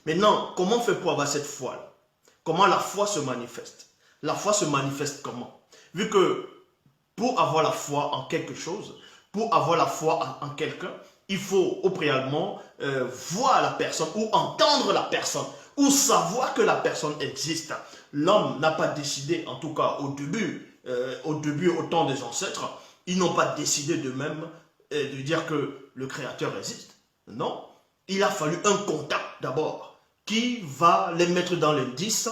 Maintenant, comment on fait pour avoir cette foi-là? Comment la foi se manifeste? La foi se manifeste comment? Vu que pour avoir la foi en quelque chose, pour avoir la foi en quelqu'un, il faut au préalable voir la personne ou entendre la personne ou savoir que la personne existe. L'homme n'a pas décidé, en tout cas au début, au temps des ancêtres, ils n'ont pas décidé d'eux-mêmes de dire que le Créateur existe. Non, il a fallu un contact d'abord qui va les mettre dans l'indice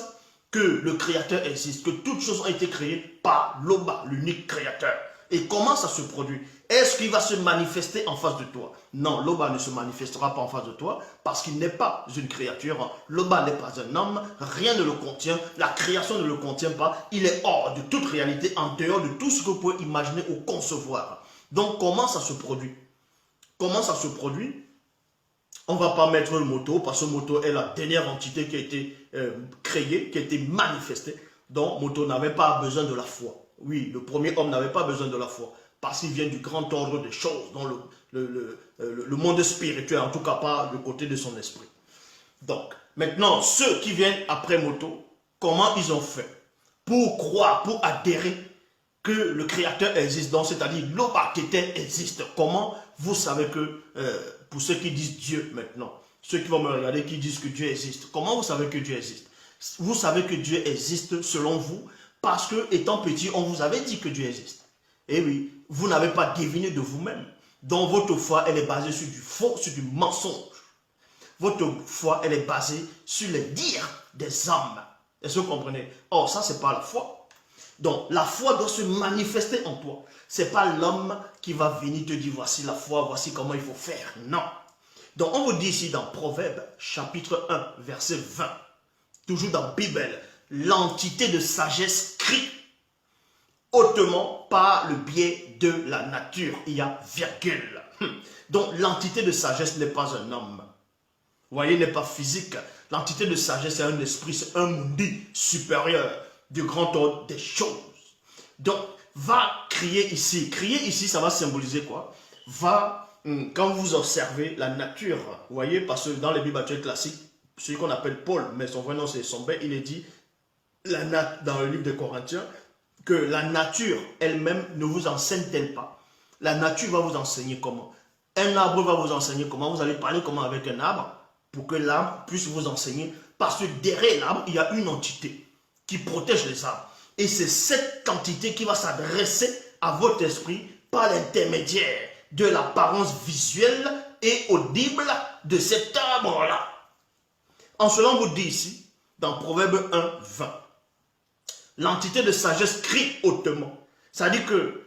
que le Créateur existe, que toutes choses ont été créées par l'Oba, l'unique Créateur. Et comment ça se produit? Est-ce qu'il va se manifester en face de toi? Non, l'Oba ne se manifestera pas en face de toi parce qu'il n'est pas une créature. L'Oba n'est pas un homme, rien ne le contient, la création ne le contient pas. Il est hors de toute réalité, en dehors de tout ce que vous pouvez imaginer ou concevoir. Donc comment ça se produit? Comment ça se produit? On ne va pas mettre le moto parce que moto est la dernière entité qui a été créée, qui a été manifestée. Donc moto n'avait pas besoin de la foi. Oui, le premier homme n'avait pas besoin de la foi parce qu'il vient du grand ordre des choses, dans le monde spirituel, en tout cas pas du côté de son esprit. Donc, maintenant, ceux qui viennent après moto, comment ils ont fait pour croire, pour adhérer que le Créateur existe, donc c'est-à-dire l'Oba-Kéten existe? Comment vous savez que, pour ceux qui disent Dieu maintenant, ceux qui vont me regarder qui disent que Dieu existe, comment vous savez que Dieu existe? Vous savez que Dieu existe selon vous parce que, étant petit, on vous avait dit que Dieu existe. Et oui, vous n'avez pas deviné de vous-même. Donc votre foi, elle est basée sur du faux, sur du mensonge. Votre foi, elle est basée sur les dires des hommes. Est-ce que vous comprenez? Or, ça, c'est pas la foi. Donc, la foi doit se manifester en toi. Ce n'est pas l'homme qui va venir te dire, voici la foi, voici comment il faut faire. Non. Donc, on vous dit ici dans Proverbe, chapitre 1, verset 20, toujours dans Bible, l'entité de sagesse crie hautement par le biais de la nature. Il y a virgule. Donc, l'entité de sagesse n'est pas un homme. Vous voyez, il n'est pas physique. L'entité de sagesse, c'est un esprit, c'est un mundi supérieur du grand ordre des choses. Donc, va crier ici. Crier ici, ça va symboliser quoi? Quand vous observez la nature, vous voyez, parce que dans les Bibles actuelles classiques, celui qu'on appelle Paul, mais son vrai nom c'est Sombé, il est dit, dans le livre de Corinthiens, que la nature elle-même ne vous enseigne-t-elle pas? La nature va vous enseigner comment? Un arbre va vous enseigner comment? Vous allez parler comment avec un arbre pour que l'arbre puisse vous enseigner. Parce que derrière l'arbre, il y a une entité qui protège les arbres. Et c'est cette entité qui va s'adresser à votre esprit par l'intermédiaire de l'apparence visuelle et audible de cet arbre-là. En cela, on vous dit ici, dans Proverbe 1, 20, l'entité de sagesse crie hautement. C'est-à-dire que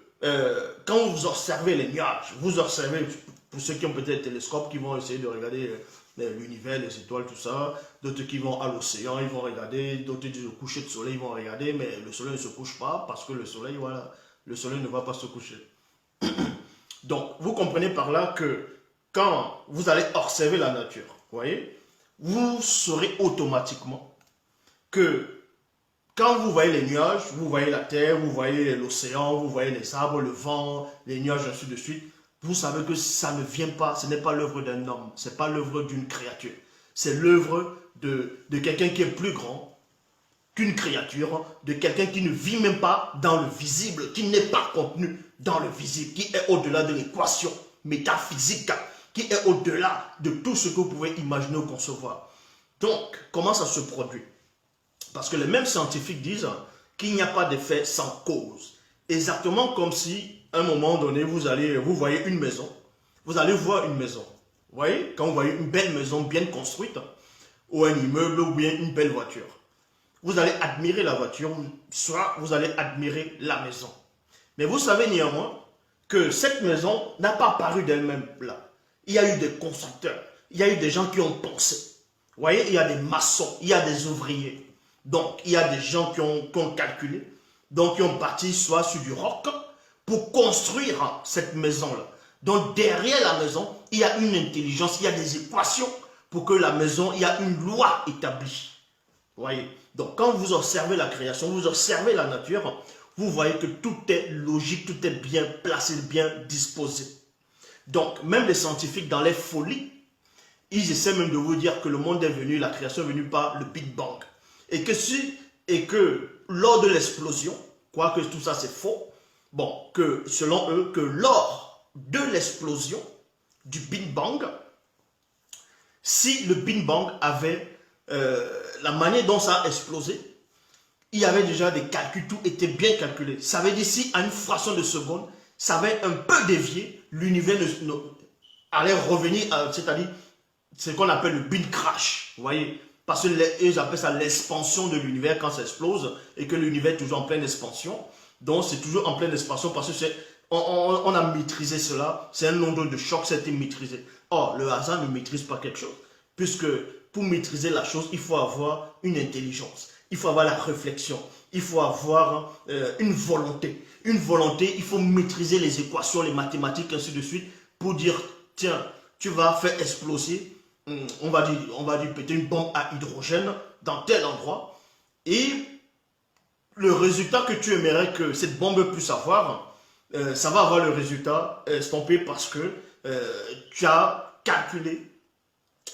quand vous observez les nuages, vous observez, pour ceux qui ont peut-être des télescopes, qui vont essayer de regarder l'univers, les étoiles, tout ça, d'autres qui vont à l'océan, ils vont regarder, d'autres disent le coucher de soleil, ils vont regarder, mais le soleil ne se couche pas parce que le soleil, voilà, le soleil ne va pas se coucher. Donc, vous comprenez par là que quand vous allez observer la nature, vous voyez, vous saurez automatiquement que quand vous voyez les nuages, vous voyez la terre, vous voyez l'océan, vous voyez les arbres, le vent, les nuages, ainsi de suite, vous savez que ça ne vient pas, ce n'est pas l'œuvre d'un homme, ce n'est pas l'œuvre d'une créature. C'est l'œuvre de quelqu'un qui est plus grand qu'une créature, de quelqu'un qui ne vit même pas dans le visible, qui n'est pas contenu dans le visible, qui est au-delà de l'équation métaphysique, qui est au-delà de tout ce que vous pouvez imaginer ou concevoir. Donc, comment ça se produit? Parce que les mêmes scientifiques disent qu'il n'y a pas d'effet sans cause. Exactement comme si, à un moment donné, vous voyez une maison. Vous allez voir une maison. Vous voyez, quand vous voyez une belle maison bien construite, ou un immeuble, ou bien une belle voiture, vous allez admirer la voiture, soit vous allez admirer la maison. Mais vous savez néanmoins que cette maison n'a pas apparu d'elle-même là. Il y a eu des constructeurs, il y a eu des gens qui ont pensé. Vous voyez, il y a des maçons, il y a des ouvriers. Donc, il y a des gens qui ont calculé, donc qui ont bâti soit sur du roc pour construire cette maison-là. Donc, derrière la maison, il y a une intelligence, il y a des équations pour que la maison, il y a une loi établie. Vous voyez? Donc, quand vous observez la création, vous observez la nature, vous voyez que tout est logique, tout est bien placé, bien disposé. Donc, même les scientifiques, dans les folies, ils essaient même de vous dire que le monde est venu, la création est venue par le Big Bang. Et que lors de l'explosion, quoique tout ça c'est faux, bon, que selon eux, que lors de l'explosion du Big Bang, si le Big Bang avait la manière dont ça a explosé, il y avait déjà des calculs, tout était bien calculé. Ça veut dire si à une fraction de seconde, ça avait un peu dévié, l'univers allait revenir, c'est-à-dire ce qu'on appelle le Big Crash, vous voyez, parce qu'ils appellent ça l'expansion de l'univers quand ça explose et que l'univers est toujours en pleine expansion. Donc c'est toujours en pleine expansion parce que on a maîtrisé cela, c'est un nombre de chocs, ça a été maîtrisé. Or, le hasard ne maîtrise pas quelque chose, puisque pour maîtriser la chose, il faut avoir une intelligence, il faut avoir la réflexion, il faut avoir une volonté. Une volonté, il faut maîtriser les équations, les mathématiques, ainsi de suite, pour dire, tiens, tu vas faire exploser, on va dire peut-être une bombe à hydrogène dans tel endroit, et le résultat que tu aimerais que cette bombe puisse avoir, ça va avoir le résultat estompé parce que tu as calculé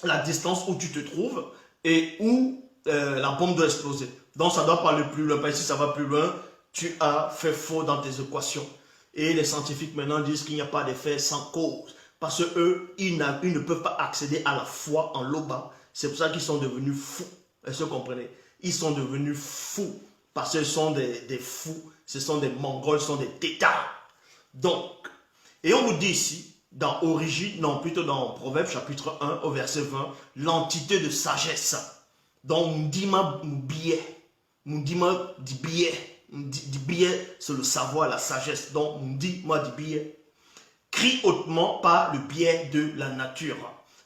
la distance où tu te trouves et où la bombe doit exploser. Donc ça doit pas aller plus loin, parce que si ça va plus loin, tu as fait faux dans tes équations. Et les scientifiques maintenant disent qu'il n'y a pas d'effet sans cause. Parce qu'eux, ils ne peuvent pas accéder à la foi en l'Oba. C'est pour ça qu'ils sont devenus fous. Est-ce que vous comprenez? Ils sont devenus fous. Parce que ce sont des fous, ce sont des mongols, ce sont des têtards. Donc, et on vous dit ici, dans Origine, non, plutôt dans Proverbe chapitre 1 au verset 20, l'entité de sagesse. Donc, Mdima Mbiye, Mdima Dibiye, Dibiye, c'est le savoir, la sagesse. Donc, Mdima Dibiye crie hautement par le biais de la nature.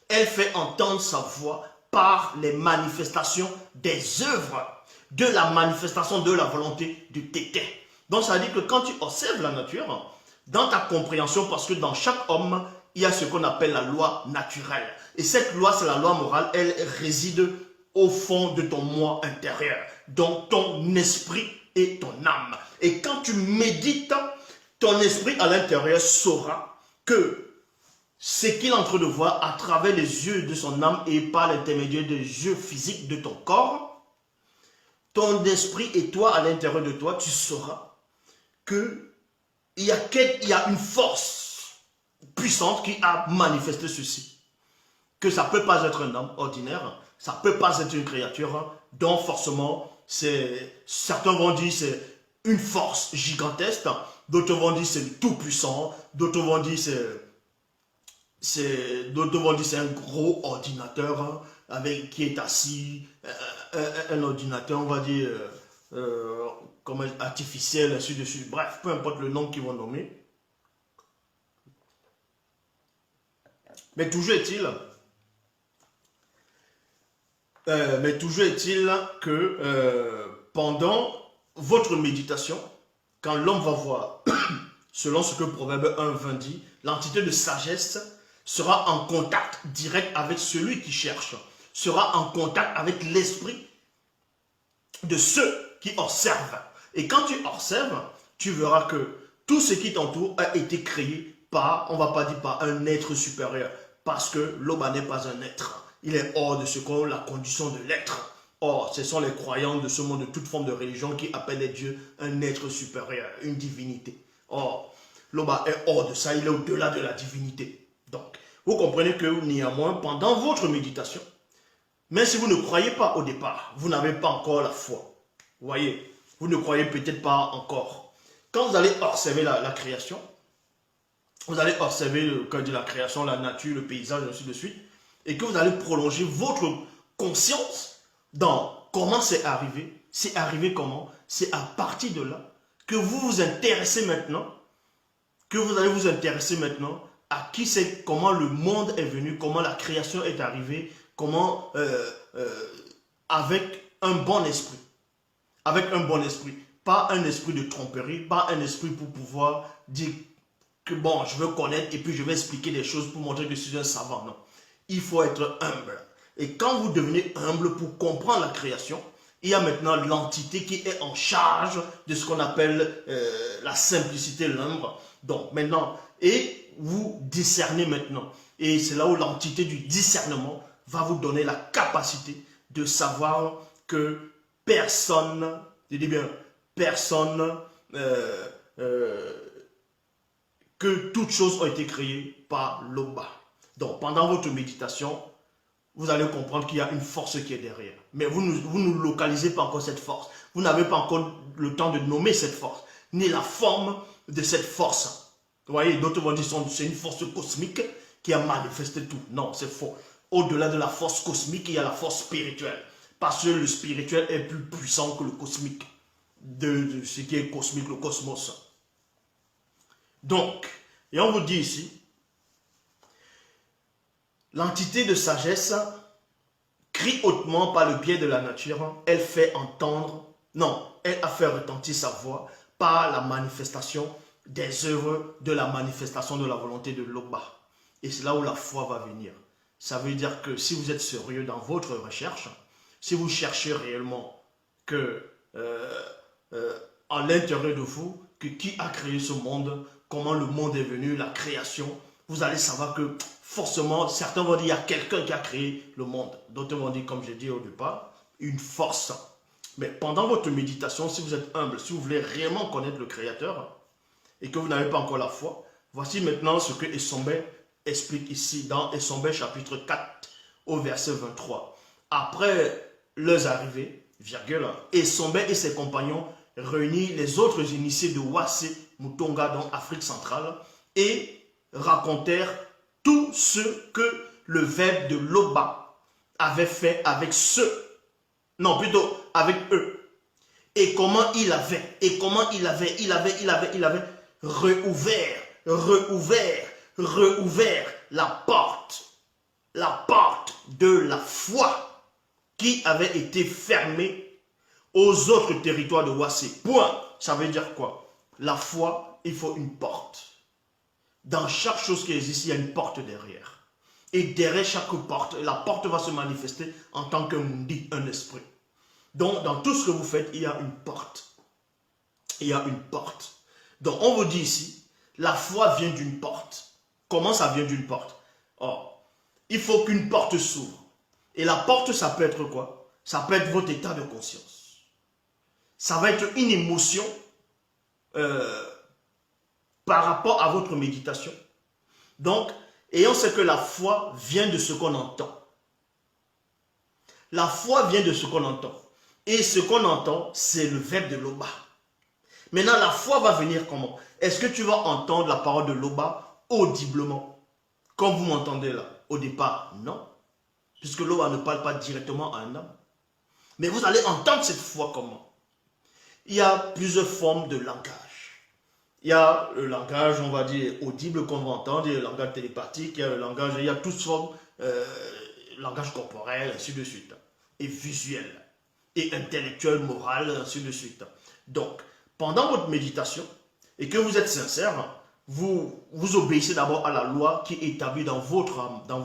Elle fait entendre sa voix par les manifestations des œuvres, de la manifestation de la volonté du Tété. Donc, ça veut dire que quand tu observes la nature, dans ta compréhension, parce que dans chaque homme, il y a ce qu'on appelle la loi naturelle. Et cette loi, c'est la loi morale, elle réside au fond de ton moi intérieur, dans ton esprit et ton âme. Et quand tu médites, ton esprit à l'intérieur saura que ce qu'il est en train de voir à travers les yeux de son âme et par l'intermédiaire des yeux physiques de ton corps, ton esprit et toi à l'intérieur de toi, tu sauras que il y a une force puissante qui a manifesté ceci. Que ça ne peut pas être un homme ordinaire, ça ne peut pas être une créature, donc forcément, certains vont dire c'est une force gigantesque, d'autres vont dire c'est le tout-puissant, d'autres vont dire c'est un gros ordinateur qui est assis, un ordinateur, on va dire, comme artificiel, ainsi de suite. Bref, peu importe le nom qu'ils vont nommer. Mais toujours est-il que pendant votre méditation, quand l'homme va voir, selon ce que Proverbe 1:20 dit, l'entité de sagesse sera en contact direct avec celui qui cherche, sera en contact avec l'esprit de ceux qui observent. Et quand tu observes, tu verras que tout ce qui t'entoure a été créé par, on ne va pas dire par un être supérieur, parce que l'Oba n'est pas un être. Il est hors de ce qu'on la condition de l'être. Or, ce sont les croyants de ce monde, de toute forme de religion, qui appellent Dieu un être supérieur, une divinité. Or, l'Oba est hors de ça, il est au-delà de la divinité. Donc, vous comprenez que néanmoins, pendant votre méditation, même si vous ne croyez pas au départ, vous n'avez pas encore la foi. Vous voyez, vous ne croyez peut-être pas encore. Quand vous allez observer la création, vous allez observer la création, la nature, le paysage, ainsi de suite, et que vous allez prolonger votre conscience dans comment c'est arrivé comment, c'est à partir de là que vous vous intéressez maintenant, que vous allez vous intéresser maintenant à qui c'est, comment le monde est venu, comment la création est arrivée, comment, avec un bon esprit. Avec un bon esprit. Pas un esprit de tromperie, pas un esprit pour pouvoir dire que bon, je veux connaître et puis je vais expliquer des choses pour montrer que je suis un savant. Non. Il faut être humble. Et quand vous devenez humble pour comprendre la création, il y a maintenant l'entité qui est en charge de ce qu'on appelle la simplicité, l'ombre. Donc maintenant, et vous discernez maintenant. Et c'est là où l'entité du discernement va vous donner la capacité de savoir que personne, je dis bien personne, que toutes choses ont été créées par l'Oba. Donc pendant votre méditation, vous allez comprendre qu'il y a une force qui est derrière. Mais vous ne localisez pas encore cette force. Vous n'avez pas encore le temps de nommer cette force, ni la forme de cette force. Vous voyez, d'autres vont dire que c'est une force cosmique qui a manifesté tout. Non, c'est faux. Au-delà de la force cosmique, il y a la force spirituelle. Parce que le spirituel est plus puissant que le cosmique. De ce qui est cosmique, le cosmos. Donc, et on vous dit ici, l'entité de sagesse crie hautement par le biais de la nature, elle fait entendre, non, elle a fait retentir sa voix par la manifestation des œuvres de la manifestation de la volonté de l'Oba. Et c'est là où la foi va venir. Ça veut dire que si vous êtes sérieux dans votre recherche, si vous cherchez réellement que à l'intérieur de vous, que qui a créé ce monde, comment le monde est venu, la création, vous allez savoir que forcément, certains vont dire qu'il y a quelqu'un qui a créé le monde. D'autres vont dire, comme j'ai dit au départ, une force. Mais pendant votre méditation, si vous êtes humble, si vous voulez réellement connaître le Créateur et que vous n'avez pas encore la foi, voici maintenant ce que Essombe explique ici dans Essombe chapitre 4 au verset 23. Après leurs arrivées, virgule, Essombe et ses compagnons réunirent les autres initiés de Wassé Mutonga dans Afrique centrale et racontèrent tout ce que le verbe de l'Oba avait fait avec ceux, non plutôt avec eux, et comment il avait réouvert la porte de la foi qui avait été fermée aux autres territoires de Wassé. Point. Ça veut dire quoi? La foi, il faut une porte. Dans chaque chose qui existe, il y a une porte derrière. Et derrière chaque porte, la porte va se manifester en tant que mundi, un esprit. Donc, dans tout ce que vous faites, il y a une porte. Il y a une porte. Donc, on vous dit ici, la foi vient d'une porte. Comment ça vient d'une porte? Or, il faut qu'une porte s'ouvre. Et la porte, ça peut être quoi? Ça peut être votre état de conscience. Ça va être une émotion par rapport à votre méditation. Donc, et on sait que la foi vient de ce qu'on entend. La foi vient de ce qu'on entend. Et ce qu'on entend, c'est le verbe de l'Oba. Maintenant, la foi va venir comment? Est-ce que tu vas entendre la parole de l'Oba audiblement? Comme vous m'entendez là, au départ, non. Puisque l'Oba ne parle pas directement à un homme. Mais vous allez entendre cette foi comment? Il y a plusieurs formes de langage. Il y a le langage, on va dire, audible qu'on va entendre, il y a le langage télépathique, il y a le langage, il y a toutes formes, langage corporel, ainsi de suite. Et visuel, et intellectuel, moral, ainsi de suite. Donc, pendant votre méditation, et que vous êtes sincère, vous obéissez d'abord à la loi qui est établie dans votre âme, dans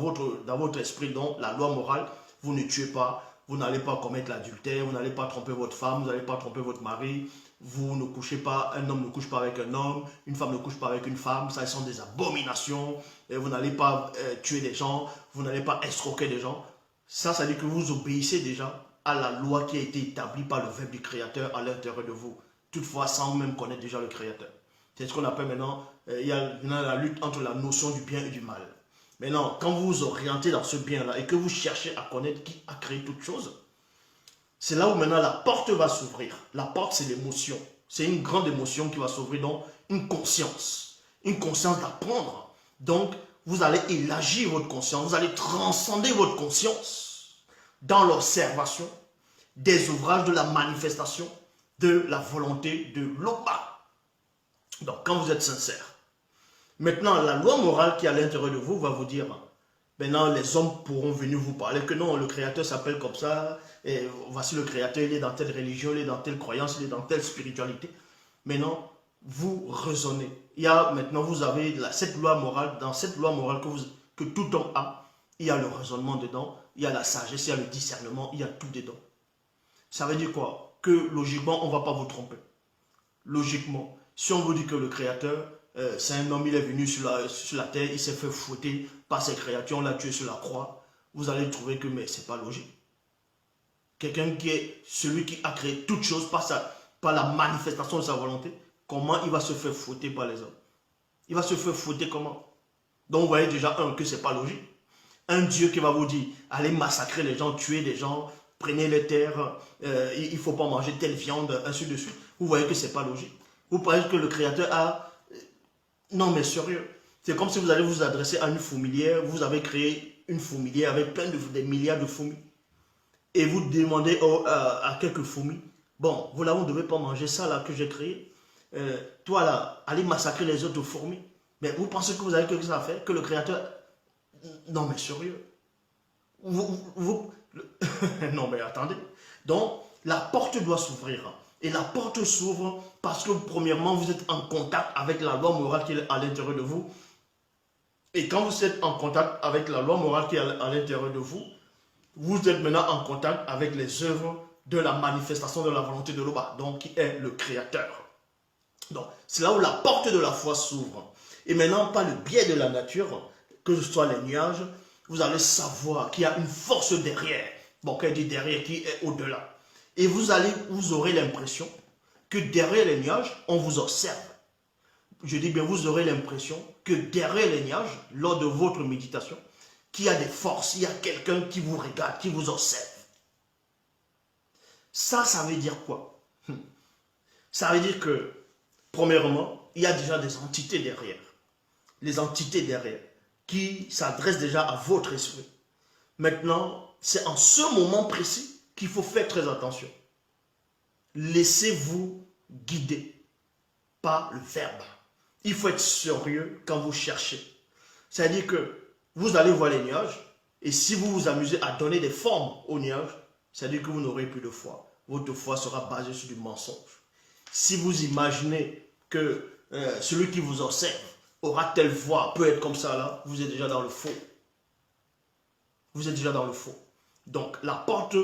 votre esprit, donc la loi morale. Vous ne tuez pas, vous n'allez pas commettre l'adultère, vous n'allez pas tromper votre femme, vous n'allez pas tromper votre mari, vous ne couchez pas, un homme ne couche pas avec un homme, une femme ne couche pas avec une femme, ça sont des abominations, et vous n'allez pas tuer des gens, vous n'allez pas escroquer des gens. Ça dit que vous obéissez déjà à la loi qui a été établie par le verbe du Créateur à l'intérieur de vous, toutefois sans même connaître déjà le Créateur. C'est ce qu'on appelle maintenant, il y a la lutte entre la notion du bien et du mal. Maintenant, quand vous vous orientez dans ce bien-là et que vous cherchez à connaître qui a créé toute chose, c'est là où maintenant la porte va s'ouvrir. La porte, c'est l'émotion. C'est une grande émotion qui va s'ouvrir, donc une conscience d'apprendre. Donc, vous allez élargir votre conscience, vous allez transcender votre conscience dans l'observation des ouvrages de la manifestation de la volonté de l'Oba. Donc, quand vous êtes sincère, maintenant, la loi morale qui est à l'intérieur de vous va vous dire, maintenant les hommes pourront venir vous parler que non, le Créateur s'appelle comme ça, et voici le Créateur, il est dans telle religion, il est dans telle croyance, il est dans telle spiritualité. Maintenant, vous raisonnez. Maintenant, vous avez cette loi morale, dans cette loi morale que tout homme a, il y a le raisonnement dedans, il y a la sagesse, il y a le discernement, il y a tout dedans. Ça veut dire quoi? Que logiquement, on ne va pas vous tromper. Logiquement, si on vous dit que le Créateur c'est un homme, il est venu sur la terre, il s'est fait fouetter par ses créatures, on l'a tué sur la croix. Vous allez trouver que, mais c'est pas logique. Quelqu'un qui est celui qui a créé toute chose par la manifestation de sa volonté, comment il va se faire fouetter par les hommes? Il va se faire fouetter comment? Donc vous voyez déjà, que c'est pas logique. Un Dieu qui va vous dire, allez massacrer les gens, tuer des gens, prenez les terres, il ne faut pas manger telle viande, ainsi de suite. Vous voyez que c'est pas logique. Vous pensez que le Créateur a... Non mais sérieux. C'est comme si vous allez vous adresser à une fourmilière, vous avez créé une fourmilière avec des milliards de fourmis. Et vous demandez à quelques fourmis, bon, vous là, vous ne devez pas manger ça là que j'ai créé. Toi là, allez massacrer les autres fourmis. Mais vous pensez que vous avez quelque chose à faire? Que le Créateur... Non mais sérieux. Non mais attendez. Donc, la porte doit s'ouvrir. Et la porte s'ouvre parce que premièrement, vous êtes en contact avec la loi morale qui est à l'intérieur de vous. Et quand vous êtes en contact avec la loi morale qui est à l'intérieur de vous, vous êtes maintenant en contact avec les œuvres de la manifestation de la volonté de l'Oba, donc qui est le Créateur. Donc, c'est là où la porte de la foi s'ouvre. Et maintenant, par le biais de la nature, que ce soit les nuages, vous allez savoir qu'il y a une force derrière. Bon, qu'elle dit derrière, qui est au-delà. Et vous aurez l'impression que derrière les nuages, on vous observe. Je dis bien, vous aurez l'impression que derrière les nuages, lors de votre méditation, qu'il y a des forces, il y a quelqu'un qui vous regarde, qui vous observe. Ça veut dire quoi? Ça veut dire que, premièrement, il y a déjà des entités derrière. Les entités derrière, qui s'adressent déjà à votre esprit. Maintenant, c'est en ce moment précis qu'il faut faire très attention. Laissez-vous guider par le verbe. Il faut être sérieux quand vous cherchez. C'est-à-dire que vous allez voir les nuages, et si vous vous amusez à donner des formes aux nuages, c'est-à-dire que vous n'aurez plus de foi. Votre foi sera basée sur du mensonge. Si vous imaginez que celui qui vous observe aura telle voix, peut être comme ça là, vous êtes déjà dans le faux. Vous êtes déjà dans le faux. Donc la porte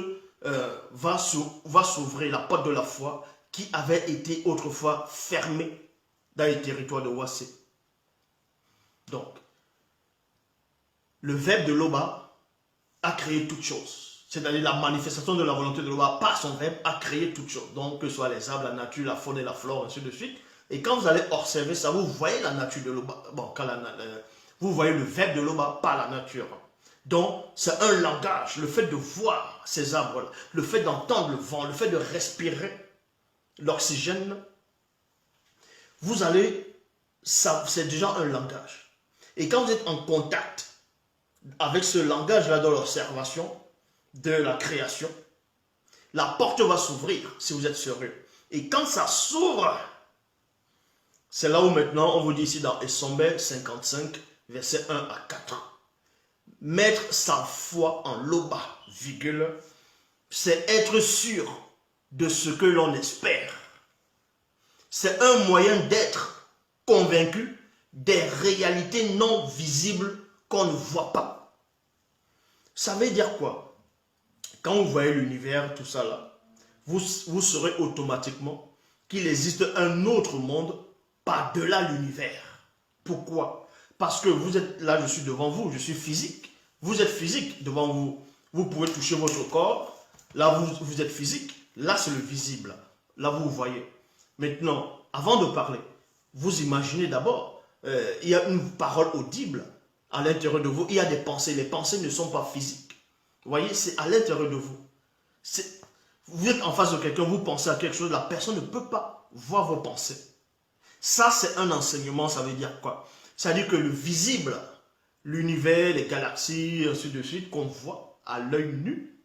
va s'ouvrir, la porte de la foi qui avait été autrefois fermée dans les territoires de Wassé. Donc, le verbe de l'Oba a créé toutes choses. C'est-à-dire la manifestation de la volonté de l'Oba par son verbe a créé toutes choses. Donc, que ce soit les arbres, la nature, la faune et la flore, ainsi de suite. Et quand vous allez observer ça, vous voyez la nature de l'Oba. Bon, vous voyez le verbe de l'Oba par la nature. Donc, c'est un langage. Le fait de voir ces arbres-là, le fait d'entendre le vent, le fait de respirer l'oxygène, vous allez, c'est déjà un langage. Et quand vous êtes en contact avec ce langage-là dans l'observation de la création, la porte va s'ouvrir si vous êtes sérieux. Et quand ça s'ouvre, c'est là où maintenant on vous dit ici dans Essombe 55, verset 1 à 4. Mettre sa foi en l'Oba, virgule, c'est être sûr de ce que l'on espère. C'est un moyen d'être convaincu des réalités non visibles qu'on ne voit pas. Ça veut dire quoi? Quand vous voyez l'univers, tout ça là, vous saurez automatiquement qu'il existe un autre monde par-delà l'univers. Pourquoi? Parce que vous êtes là, je suis devant vous, je suis physique. Vous êtes physique devant vous. Vous pouvez toucher votre corps. Là, vous êtes physique. Là, c'est le visible. Là, vous voyez. Maintenant, avant de parler, vous imaginez d'abord, il y a une parole audible à l'intérieur de vous. Il y a des pensées. Les pensées ne sont pas physiques. Vous voyez, c'est à l'intérieur de vous. Vous êtes en face de quelqu'un, vous pensez à quelque chose, la personne ne peut pas voir vos pensées. Ça, c'est un enseignement, ça veut dire quoi? Ça veut dire que le visible, l'univers, les galaxies, ainsi de suite, qu'on voit à l'œil nu,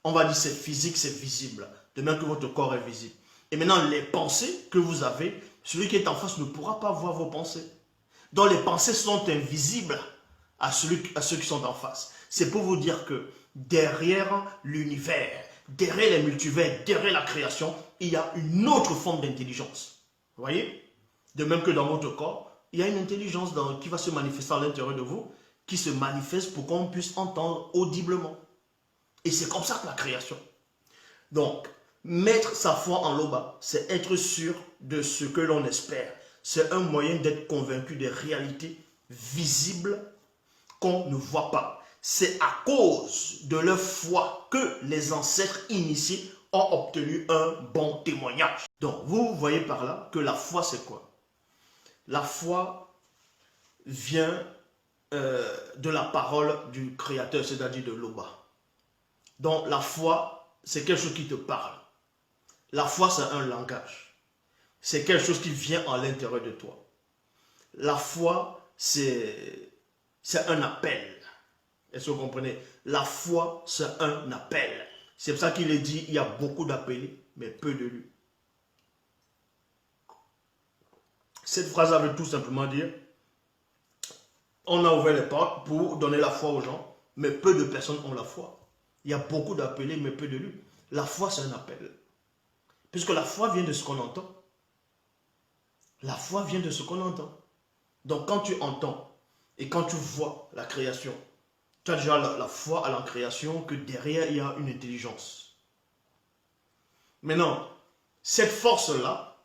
on va dire c'est physique, c'est visible, de même que votre corps est visible. Et maintenant, les pensées que vous avez, celui qui est en face ne pourra pas voir vos pensées. Donc les pensées sont invisibles à ceux qui sont en face. C'est pour vous dire que derrière l'univers, derrière les multivers, derrière la création, il y a une autre forme d'intelligence. Vous voyez? De même que dans votre corps, il y a une intelligence qui va se manifester à l'intérieur de vous, qui se manifeste pour qu'on puisse entendre audiblement. Et c'est comme ça que la création. Donc, mettre sa foi en l'Oba, c'est être sûr de ce que l'on espère. c'est un moyen d'être convaincu des réalités visibles qu'on ne voit pas. C'est à cause de leur foi que les ancêtres initiés ont obtenu un bon témoignage. Donc, vous voyez par là que la foi, c'est quoi? La foi vient de la parole du Créateur, c'est-à-dire de l'Oba. Donc, la foi, c'est quelque chose qui te parle. La foi, c'est un langage. C'est quelque chose qui vient à l'intérieur de toi. La foi, c'est un appel. Est-ce que vous comprenez? La foi, c'est un appel. C'est pour ça qu'il est dit, il y a beaucoup d'appelés, mais peu d'élus. Cette phrase veut tout simplement dire, on a ouvert les portes pour donner la foi aux gens, mais peu de personnes ont la foi. Il y a beaucoup d'appelés, mais peu d'élus. La foi, c'est un appel. Puisque la foi vient de ce qu'on entend. La foi vient de ce qu'on entend. Donc quand tu entends et quand tu vois la création, tu as déjà la foi à la création que derrière il y a une intelligence. Maintenant, cette force-là,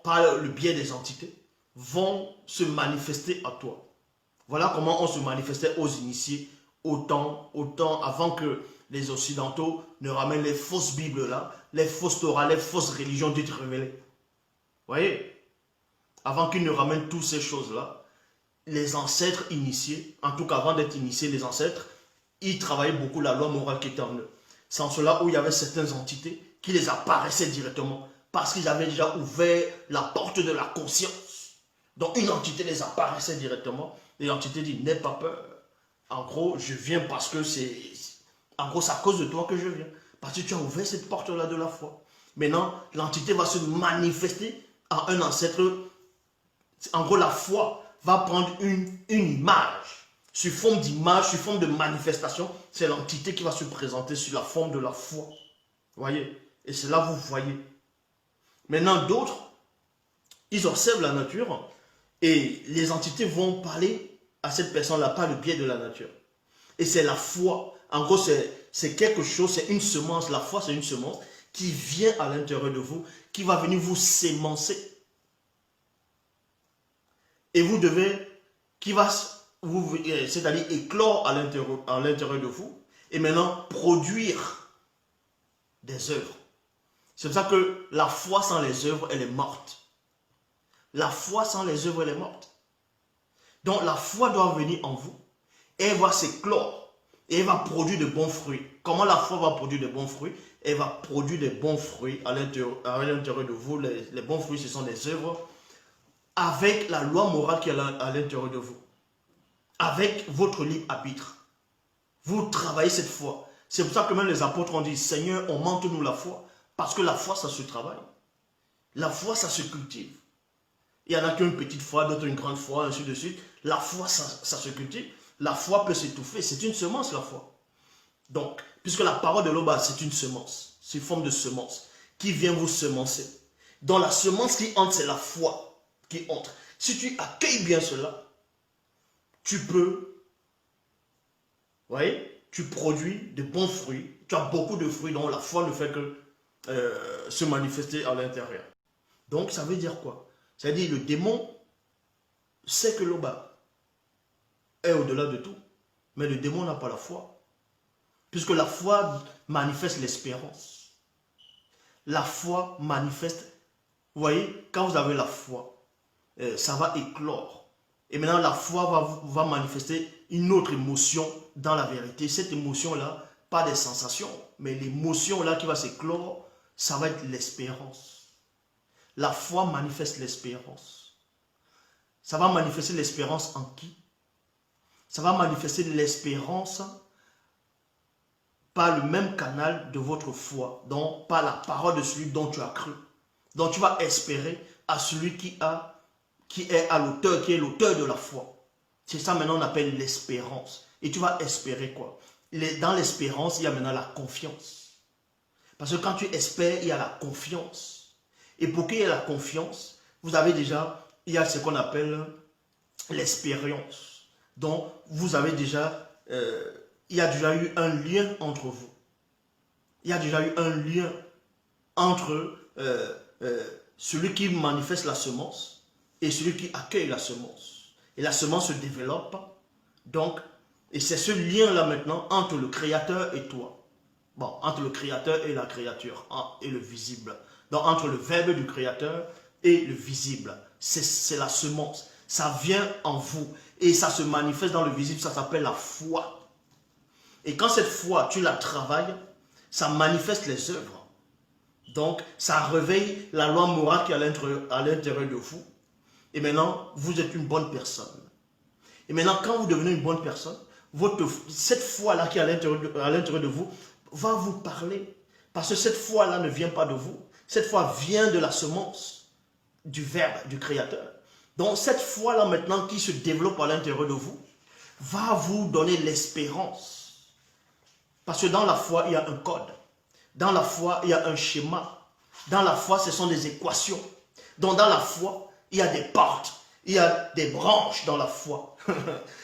par le biais des entités, vont se manifester à toi. Voilà comment on se manifestait aux initiés autant avant que les occidentaux ne ramènent les fausses bibles là, les fausses Torahs, les fausses religions dites révélées. Vous voyez? Avant qu'ils ne ramènent toutes ces choses-là, les ancêtres initiés, en tout cas avant d'être initiés, les ancêtres, ils travaillaient beaucoup la loi morale qui était en eux. C'est en cela où il y avait certaines entités qui les apparaissaient directement, parce qu'ils avaient déjà ouvert la porte de la conscience. Donc une entité les apparaissait directement, et l'entité dit, n'aie pas peur. En gros, je viens parce que c'est... En gros, c'est à cause de toi que je viens. Parce que tu as ouvert cette porte-là de la foi. Maintenant, l'entité va se manifester à un ancêtre. En gros, la foi va prendre une image. Sous forme d'image, sous forme de manifestation, c'est l'entité qui va se présenter sous la forme de la foi. Vous voyez? Et c'est là vous voyez. Maintenant, d'autres, ils observent la nature et les entités vont parler à cette personne-là par le biais de la nature. Et c'est la foi. En gros, c'est quelque chose, c'est une semence. La foi, c'est une semence qui vient à l'intérieur de vous, qui va venir vous sémencer. Et vous devez, c'est-à-dire éclore à l'intérieur de vous, et maintenant produire des œuvres. C'est pour ça que la foi sans les œuvres, elle est morte. La foi sans les œuvres, elle est morte. Donc la foi doit venir en vous, et elle va s'éclore. Et elle va produire de bons fruits. Comment la foi va produire de bons fruits? Elle va produire de bons fruits à l'intérieur de vous. Les bons fruits, ce sont des œuvres avec la loi morale qui est à l'intérieur de vous. Avec votre libre arbitre. Vous travaillez cette foi. C'est pour ça que même les apôtres ont dit, Seigneur, augmente-nous la foi. Parce que la foi, ça se travaille. La foi, ça se cultive. Il y en a qui ont une petite foi, d'autres une grande foi, ainsi de suite. La foi, ça se cultive. La foi peut s'étouffer, c'est une semence la foi. Donc, puisque la parole de l'Oba, c'est une semence, c'est une forme de semence qui vient vous semencer. Dans la semence qui entre, c'est la foi qui entre. Si tu accueilles bien cela, tu peux, vous voyez, tu produis de bons fruits, tu as beaucoup de fruits dont la foi ne fait que se manifester à l'intérieur. Donc, ça veut dire quoi? Ça veut dire le démon sait que l'Oba est au-delà de tout. Mais le démon n'a pas la foi. Puisque la foi manifeste l'espérance. La foi manifeste, vous voyez, quand vous avez la foi, ça va éclore. Et maintenant, la foi va manifester une autre émotion dans la vérité. Cette émotion-là, pas des sensations, mais l'émotion-là qui va s'éclore, ça va être l'espérance. La foi manifeste l'espérance. Ça va manifester l'espérance en qui? Ça va manifester l'espérance par le même canal de votre foi, donc par la parole de celui dont tu as cru. Donc tu vas espérer à celui qui est l'auteur de la foi. C'est ça maintenant on appelle l'espérance. Et tu vas espérer quoi? Dans l'espérance, il y a maintenant la confiance. Parce que quand tu espères, il y a la confiance. Et pour qu'il y ait la confiance, vous avez déjà, il y a ce qu'on appelle l'expérience. Donc, vous avez déjà, il y a déjà eu un lien entre vous. Il y a déjà eu un lien entre celui qui manifeste la semence et celui qui accueille la semence. Et la semence se développe. Donc, et c'est ce lien-là maintenant entre le Créateur et toi. Bon, entre le Créateur et la créature, et le visible. Donc, entre le verbe du Créateur et le visible. C'est la semence. Ça vient en vous. Et ça se manifeste dans le visible. Ça s'appelle la foi. Et quand cette foi, tu la travailles, ça manifeste les œuvres. Donc, ça réveille la loi morale qui est à l'intérieur de vous. Et maintenant, vous êtes une bonne personne. Et maintenant, quand vous devenez une bonne personne, cette foi-là qui est à l'intérieur de vous va vous parler. Parce que cette foi-là ne vient pas de vous. Cette foi vient de la semence, du Verbe, du Créateur. Donc, cette foi-là maintenant qui se développe à l'intérieur de vous, va vous donner l'espérance. Parce que dans la foi, il y a un code. Dans la foi, il y a un schéma. Dans la foi, ce sont des équations. Donc, dans la foi, il y a des portes. Il y a des branches dans la foi.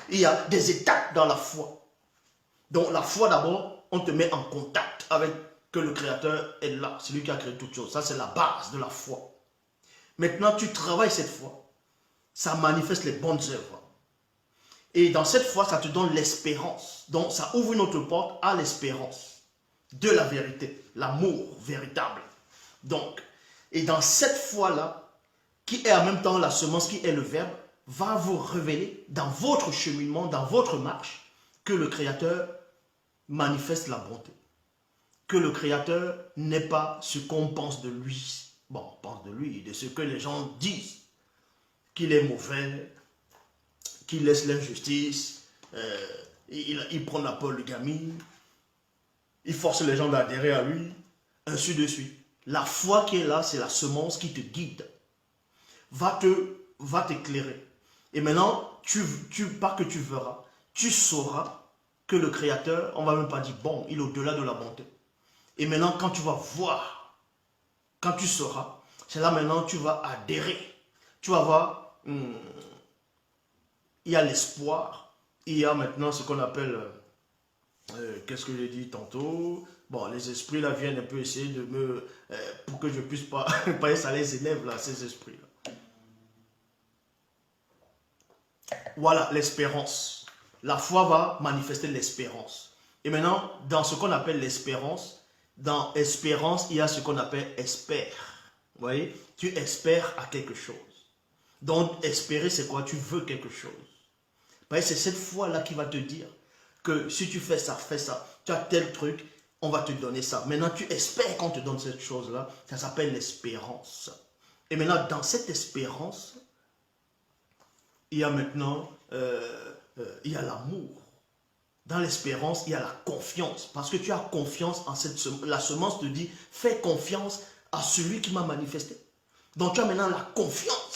Il y a des étapes dans la foi. Donc, la foi, d'abord, on te met en contact avec que le Créateur est là. C'est lui qui a créé toutes choses. Ça, c'est la base de la foi. Maintenant, tu travailles cette foi. Ça manifeste les bonnes œuvres. Et dans cette foi, ça te donne l'espérance. Donc, ça ouvre une autre porte à l'espérance de la vérité, l'amour véritable. Donc, et dans cette foi-là, qui est en même temps la semence, qui est le Verbe, va vous révéler dans votre cheminement, dans votre marche, que le Créateur manifeste la bonté. Que le Créateur n'est pas ce qu'on pense de lui. Bon, on pense de lui, de ce que les gens disent. Qu'il est mauvais, qu'il laisse l'injustice, il prend la polygamie, il force les gens d'adhérer à lui, ainsi de suite. La foi qui est là, c'est la semence qui te guide, va t'éclairer. Et maintenant, pas que tu verras, tu sauras que le Créateur, on ne va même pas dire bon, il est au-delà de la bonté. Et maintenant, quand tu vas voir, quand tu sauras, c'est là maintenant tu vas adhérer. Tu vas voir, il y a l'espoir, il y a maintenant ce qu'on appelle, qu'est-ce que j'ai dit tantôt, bon, les esprits là viennent un peu essayer de me, pour que je puisse pas, ça les énerve là, ces esprits là. Voilà, l'espérance. La foi va manifester l'espérance. Et maintenant, dans ce qu'on appelle l'espérance, dans espérance, il y a ce qu'on appelle espère. Vous voyez, tu espères à quelque chose. Donc, espérer, c'est quoi? Tu veux quelque chose. C'est cette foi-là qui va te dire que si tu fais ça, tu as tel truc, on va te donner ça. Maintenant, tu espères qu'on te donne cette chose-là. Ça s'appelle l'espérance. Et maintenant, dans cette espérance, il y a maintenant il y a l'amour. Dans l'espérance, il y a la confiance. Parce que tu as confiance en cette semence. La semence te dit, fais confiance à celui qui m'a manifesté. Donc, tu as maintenant la confiance